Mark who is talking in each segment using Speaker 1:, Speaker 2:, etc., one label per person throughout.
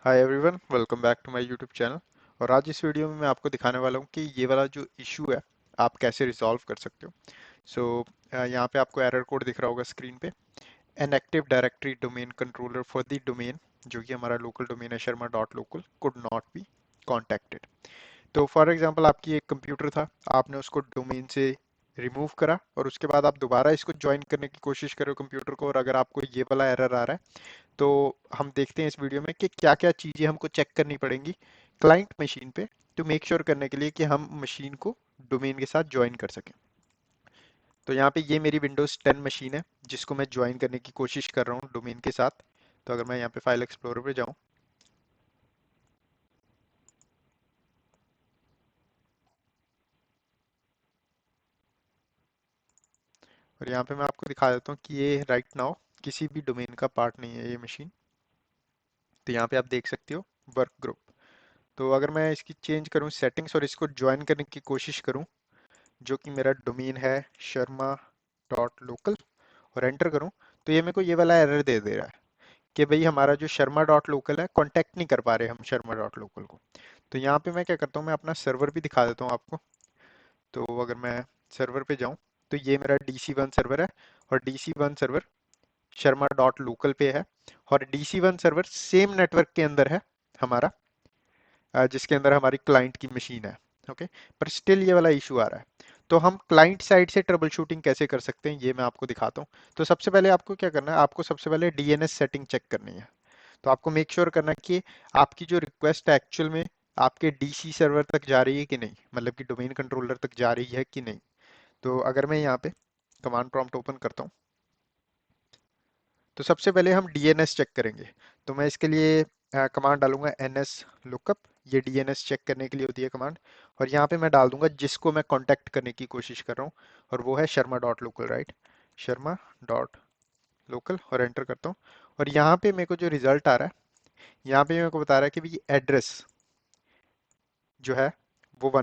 Speaker 1: Hi everyone, welcome back to my YouTube channel. और आज इस वीडियो में मैं आपको दिखाने वाला हूँ कि ये वाला जो इशू है आप कैसे रिजॉल्व कर सकते हो। सो यहाँ पे आपको एरर कोड दिख रहा होगा स्क्रीन पे। An active directory domain controller for the domain, जो कि हमारा लोकल डोमेन है Sharma dot local, could not be contacted. तो फॉर एग्जांपल आपकी एक कंप्यूटर था, आपने उसको डोमेन से रिमूव करा और उसके बाद आप दोबारा इसको ज्वाइन करने की कोशिश करो कंप्यूटर को, और अगर आपको ये वाला एरर आ रहा है तो हम देखते हैं इस वीडियो में कि क्या क्या चीज़ें हमको चेक करनी पड़ेंगी क्लाइंट मशीन पे टू मेक श्योर करने के लिए कि हम मशीन को डोमेन के साथ ज्वाइन कर सकें। तो यहाँ पे ये मेरी विंडोज़ 10 मशीन है जिसको मैं ज्वाइन करने की कोशिश कर रहा हूँ डोमेन के साथ। तो अगर मैं यहाँ पे फाइल एक्सप्लोरर पे जाऊँ और यहाँ पे मैं आपको दिखा देता हूँ कि ये राइट नाउ किसी भी डोमेन का पार्ट नहीं है ये मशीन। तो यहाँ पे आप देख सकते हो वर्क ग्रुप। तो अगर मैं इसकी चेंज करूँ सेटिंग्स और इसको ज्वाइन करने की कोशिश करूँ, जो कि मेरा डोमेन है शर्मा डॉट लोकल, और एंटर करूं, तो ये मेरे को ये वाला एरर दे रहा है कि भाई हमारा जो शर्मा डॉट लोकल है कांटेक्ट नहीं कर पा रहे हम शर्मा डॉट लोकल को। तो यहाँ पे मैं क्या करता हूँ, मैं अपना सर्वर भी दिखा देता हूँ आपको। तो अगर मैं सर्वर पे जाऊँ तो ये मेरा DC1 सर्वर है, और DC1 server Sharma dot local पे है, और DC1 सर्वर सेम नेटवर्क के अंदर है हमारा, जिसके अंदर हमारी क्लाइंट की मशीन है। ओके, पर स्टिल ये वाला इशू आ रहा है। तो हम क्लाइंट साइड से ट्रबल शूटिंग कैसे कर सकते हैं ये मैं आपको दिखाता हूँ। तो सबसे पहले आपको क्या करना है, आपको सबसे पहले DNS सेटिंग चेक करनी है। तो आपको मेक श्योर करना है कि आपकी जो रिक्वेस्ट है एक्चुअल में आपके DC सर्वर तक जा रही है कि नहीं, मतलब कि डोमेन कंट्रोलर तक जा रही है कि नहीं। तो अगर मैं यहाँ पे कमांड प्रॉम्प्ट ओपन करता हूँ तो सबसे पहले हम DNS चेक करेंगे। तो मैं इसके लिए कमांड डालूंगा ns lookup। ये DNS चेक करने के लिए होती है कमांड। और यहाँ पे मैं डाल दूंगा जिसको मैं कांटेक्ट करने की कोशिश कर रहा हूँ, और वो है Sharma dot local, right, Sharma dot local, और एंटर करता हूँ। और यहाँ पे मेरे को जो रिजल्ट आ रहा है, यहाँ पे मेरे को बता रहा है कि भाई एड्रेस जो है वो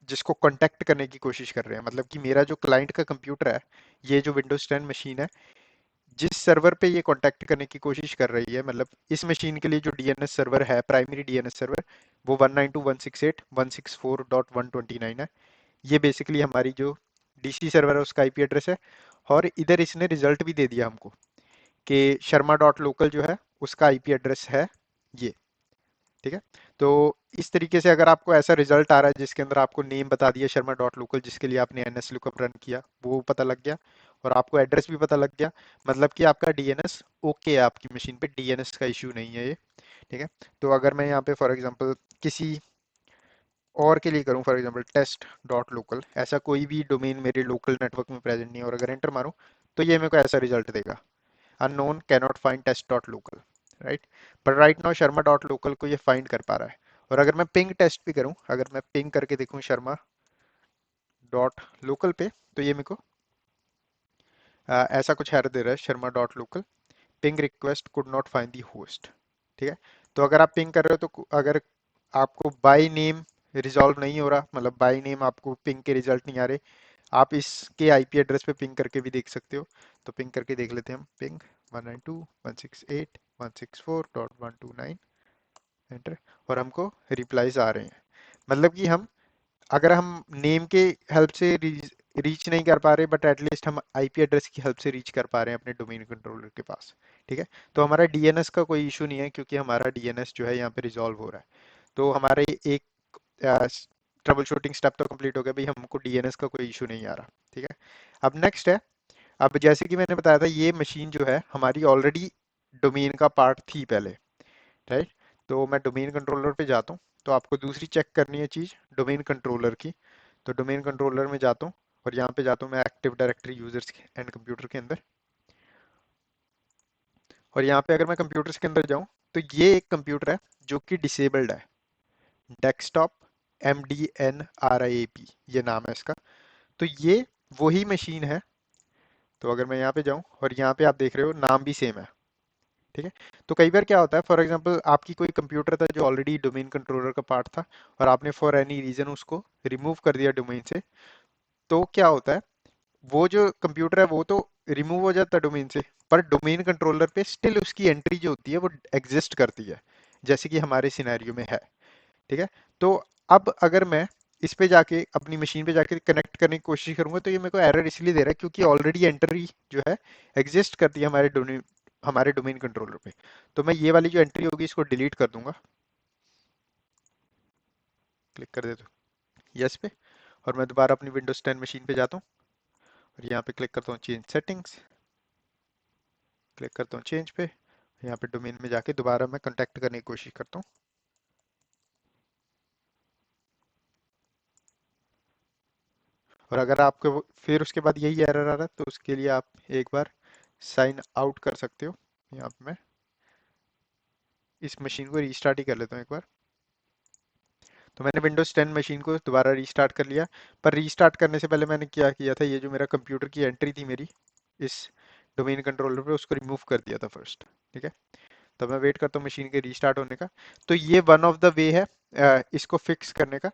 Speaker 1: जिसको कांटेक्ट करने की कोशिश कर रहे हैं, मतलब कि मेरा जो क्लाइंट का कंप्यूटर है, ये जो विंडोज 10 मशीन है, जिस सर्वर पे ये कांटेक्ट करने की कोशिश कर रही है, मतलब इस मशीन के लिए जो DNS सर्वर है, प्राइमरी DNS सर्वर, वो 192.168.164.129 है। ये बेसिकली हमारी जो DC सर्वर है उसका IP एड्रेस है। और इधर इसने रिजल्ट भी दे दिया हमको कि शर्मा डॉट लोकल जो है उसका IP एड्रेस है ये। ठीक है। तो इस तरीके से अगर आपको ऐसा रिजल्ट आ रहा है जिसके अंदर आपको नेम बता दिया शर्मा डॉट लोकल, जिसके लिए आपने NS लुकअप रन किया, वो पता लग गया, और आपको एड्रेस भी पता लग गया, मतलब कि आपका DNS ओके है, आपकी मशीन पे DNS का इश्यू नहीं है ये। ठीक है। तो अगर मैं यहाँ पे फॉर एग्जांपल किसी और के लिए करूँ, for example test dot local, ऐसा कोई भी डोमेन मेरे लोकल नेटवर्क में प्रेजेंट नहीं है, और अगर एंटर मारूँ तो ये मेरे को ऐसा रिजल्ट देगा, unknown cannot find test dot local, right. पर right now Sharma dot local को ये फाइंड कर पा रहा है। और अगर मैं पिंग टेस्ट भी करूं, अगर मैं पिंग करके देखूं शर्मा डॉट लोकल पे, तो ये मेरे को ऐसा कुछ एरर दे रहा है, Sharma dot local ping request could not find the host. ठीक है। तो अगर आप पिंग कर रहे हो तो अगर आपको बाय नेम रिजॉल्व नहीं हो रहा, मतलब बाय नेम आपको पिंग के रिजल्ट नहीं आ रहे, आप इसके IP एड्रेस पे पिंग करके भी देख सकते हो। तो पिंग करके देख लेते हैं हम, पिंग 192.168.164.129, एंटर, और हमको रिप्लाईज आ रहे हैं। मतलब कि हम, अगर हम नेम के हेल्प से रीच नहीं कर पा रहे, बट एटलीस्ट हम IP एड्रेस की हेल्प से रीच कर पा रहे हैं अपने डोमेन कंट्रोलर के पास। ठीक है। तो हमारा DNS का कोई इशू नहीं है, क्योंकि हमारा DNS जो है यहाँ पे रिजॉल्व हो रहा है। तो हमारे एक ट्रबल शूटिंग स्टेप तो कंप्लीट हो गया भाई, हमको DNS का कोई इशू नहीं आ रहा। ठीक है। अब नेक्स्ट है, अब जैसे कि मैंने बताया था ये मशीन जो है हमारी ऑलरेडी डोमेन का पार्ट थी पहले, राइट। तो मैं डोमेन कंट्रोलर पे जाता हूँ, तो आपको दूसरी चेक करनी है चीज़ डोमेन कंट्रोलर की। तो डोमेन कंट्रोलर में जाता हूँ, और यहाँ पे जाता हूँ मैं active directory users and computer के अंदर। और यहाँ पे अगर मैं कंप्यूटर्स के अंदर जाऊँ तो ये एक कंप्यूटर है जो कि डिसेबल्ड है, डेस्कटॉप MDNRIAP ये नाम है इसका। तो ये वही मशीन है। तो अगर मैं यहाँ पे जाऊँ और यहाँ पे आप देख रहे हो नाम भी सेम है। ठीक है। तो कई बार क्या होता है, फॉर एग्जांपल आपकी कोई कंप्यूटर था जो ऑलरेडी डोमेन कंट्रोलर का पार्ट था, और आपने फॉर एनी रीजन उसको रिमूव कर दिया डोमेन से, तो क्या होता है, वो जो कंप्यूटर है वो तो रिमूव हो जाता है डोमेन से, पर डोमेन कंट्रोलर पे स्टिल उसकी एंट्री जो होती है वो एग्जिस्ट करती है, जैसे कि हमारे सिनेरियो में है। ठीक है। तो अब अगर मैं इस पे जाके अपनी मशीन पे जाके कनेक्ट करने की कोशिश करूंगा तो ये मेरे को एरर इसलिए दे रहा है क्योंकि ऑलरेडी एंट्री जो है एग्जिस्ट करती है हमारे डोमेन कंट्रोलर पे। तो मैं ये वाली जो एंट्री होगी इसको डिलीट कर दूंगा, क्लिक कर देता हूँ यस पे, और मैं दोबारा अपनी विंडोज 10 मशीन पे जाता हूँ और यहाँ पे क्लिक करता हूँ चेंज सेटिंग्स, क्लिक करता हूँ चेंज पे, यहाँ पे डोमेन में जाके दोबारा मैं कॉन्टैक्ट करने की कोशिश करता हूँ। और अगर आपको फिर उसके बाद यही एरर आ रहा है तो उसके लिए आप एक बार साइन आउट कर सकते हो। यहाँ पे मैं इस मशीन को रीस्टार्ट ही कर लेता हूँ एक बार। तो मैंने विंडोज 10 मशीन को दोबारा रीस्टार्ट कर लिया, पर रीस्टार्ट करने से पहले मैंने क्या किया था, ये जो मेरा कंप्यूटर की एंट्री थी मेरी इस डोमेन कंट्रोलर पे, उसको रिमूव कर दिया था फर्स्ट। ठीक है। तो मैं वेट करता हूँ मशीन के रीस्टार्ट होने का। तो ये वन ऑफ द वे है इसको फिक्स करने का,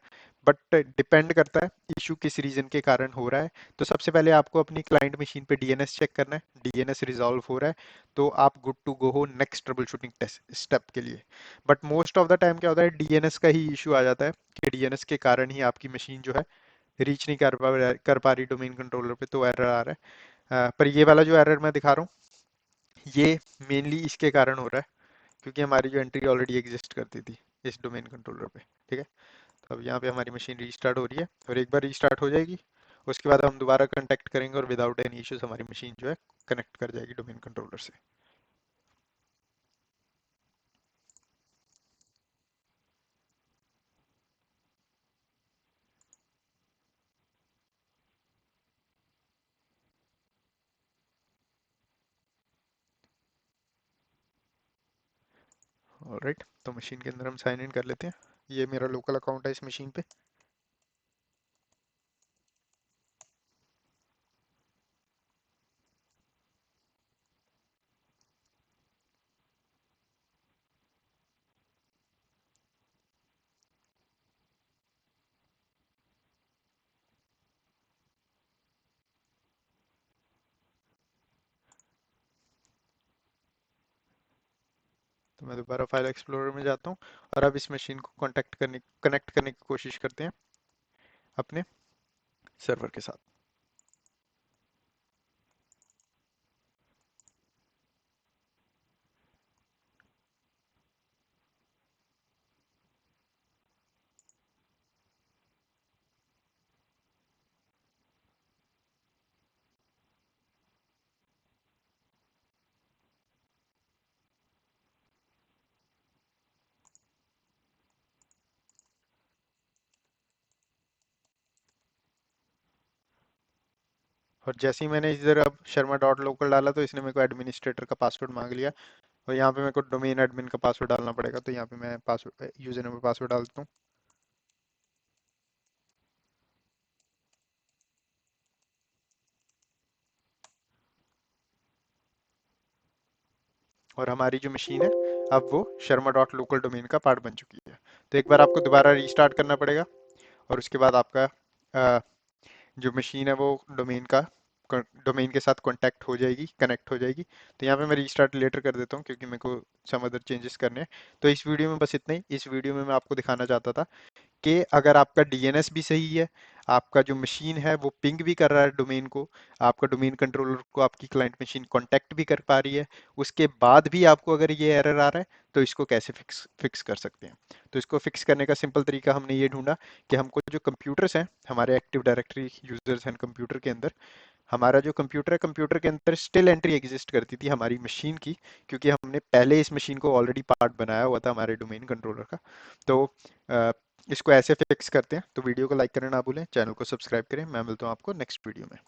Speaker 1: बट डिपेंड करता है इशू किस रीजन के कारण हो रहा है। तो सबसे पहले आपको अपनी क्लाइंट मशीन पे डीएनएस चेक करना है, डीएनएस रिजॉल्व हो रहा है तो आप गुड टू गो हो next troubleshooting test step के लिए। But most of the time क्या होता है, डीएनएस का ही इशू आ जाता है कि डीएनएस के कारण ही आपकी मशीन जो है रीच नहीं कर पा रही डोमेन कंट्रोलर पे, तो एरर आ रहा है। पर ये वाला जो एरर मैं दिखा रहा हूँ ये मेनली इसके कारण हो रहा है क्योंकि हमारी जो एंट्री ऑलरेडी एग्जिस्ट करती थी इस डोमेन कंट्रोलर पे। ठीक है। तो अब यहाँ पे हमारी मशीन रीस्टार्ट हो रही है और एक बार रीस्टार्ट हो जाएगी उसके बाद हम दोबारा कांटेक्ट करेंगे और विदाउट एनी इश्यूज हमारी मशीन जो है कनेक्ट कर जाएगी डोमेन कंट्रोलर से। ऑलराइट, तो मशीन के अंदर हम साइन इन कर लेते हैं। ये मेरा लोकल अकाउंट है इस मशीन पे। तो मैं दोबारा फाइल एक्सप्लोरर में जाता हूँ और अब इस मशीन को कनेक्ट करने की कोशिश करते हैं अपने सर्वर के साथ। और जैसे ही मैंने इधर अब शर्मा डॉट लोकल डाला तो इसने मेरे को एडमिनिस्ट्रेटर का पासवर्ड मांग लिया और यहाँ पे मेरे को डोमेन एडमिन का पासवर्ड डालना पड़ेगा। तो यहाँ पे मैं पासवर्ड यूजर नेम पासवर्ड डालता हूँ और हमारी जो मशीन है अब वो शर्मा डॉट लोकल डोमेन का पार्ट बन चुकी है। तो एक बार आपको दोबारा रीस्टार्ट करना पड़ेगा और उसके बाद आपका जो मशीन है वो डोमेन का डोमेन के साथ कांटेक्ट हो जाएगी, कनेक्ट हो जाएगी। तो यहाँ पे मैं रीस्टार्ट लेटर कर देता हूँ क्योंकि मेरे को सम अदर चेंजेस करने हैं। तो इस वीडियो में बस इतना ही। इस वीडियो में मैं आपको दिखाना चाहता था कि अगर आपका डीएनएस भी सही है, आपका जो मशीन है वो पिंग भी कर रहा है डोमेन को, आपका डोमेन कंट्रोलर को आपकी क्लाइंट मशीन कांटेक्ट भी कर पा रही है, उसके बाद भी आपको अगर ये एरर आ रहा है तो इसको कैसे फिक्स कर सकते हैं। तो इसको फिक्स करने का सिंपल तरीका हमने ये ढूंढा कि हमको जो कंप्यूटर्स हैं हमारे एक्टिव डायरेक्टरी यूजर्स हैं कंप्यूटर के अंदर, हमारा जो कंप्यूटर है कंप्यूटर के अंदर स्टिल एंट्री एग्जिस्ट करती थी हमारी मशीन की, क्योंकि हमने पहले इस मशीन को ऑलरेडी पार्ट बनाया हुआ था हमारे डोमेन कंट्रोलर का। तो अ, इसको ऐसे फिक्स करते हैं। तो वीडियो को लाइक करना ना भूलें, चैनल को सब्सक्राइब करें। मैं मिलता हूँ आपको नेक्स्ट वीडियो में।